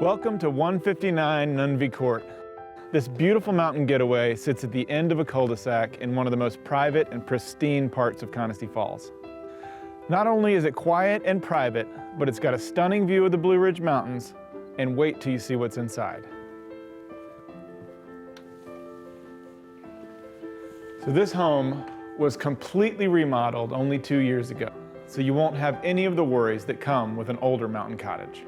Welcome to 159 Nunv Court. This beautiful mountain getaway sits at the end of a cul-de-sac in one of the most private and pristine parts of Connestee Falls. Not only is it quiet and private, but it's got a stunning view of the Blue Ridge Mountains, and wait till you see what's inside. So this home was completely remodeled only 2 years ago, so you won't have any of the worries that come with an older mountain cottage.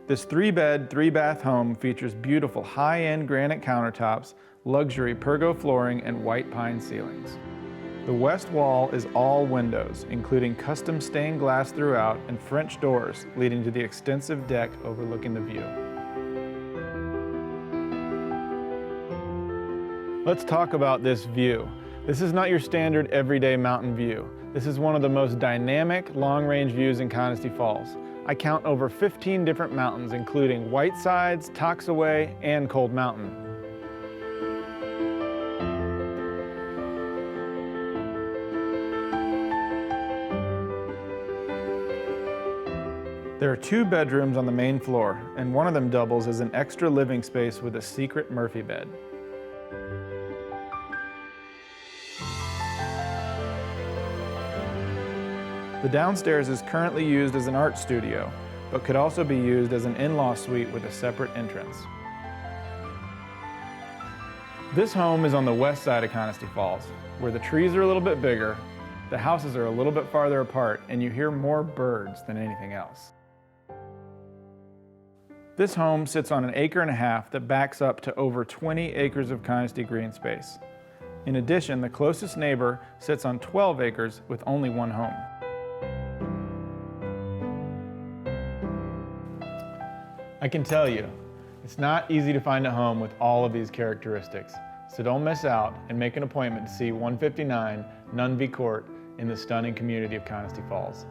This 3-bed, 3-bath home features beautiful high-end granite countertops, luxury Pergo flooring, and white pine ceilings. The west wall is all windows, including custom stained glass throughout and French doors leading to the extensive deck overlooking the view. Let's talk about this view. This is not your standard everyday mountain view. This is one of the most dynamic long-range views in Connestee Falls. I count over 15 different mountains, including Whitesides, Toxaway, and Cold Mountain. There are 2 bedrooms on the main floor, and one of them doubles as an extra living space with a secret Murphy bed. The downstairs is currently used as an art studio, but could also be used as an in-law suite with a separate entrance. This home is on the west side of Connestee Falls, where the trees are a little bit bigger, the houses are a little bit farther apart, and you hear more birds than anything else. This home sits on an 1.5 acres that backs up to over 20 acres of Connestee green space. In addition, the closest neighbor sits on 12 acres with only one home. I can tell you, it's not easy to find a home with all of these characteristics, so don't miss out and make an appointment to see 159 Nunv Court in the stunning community of Connestee Falls.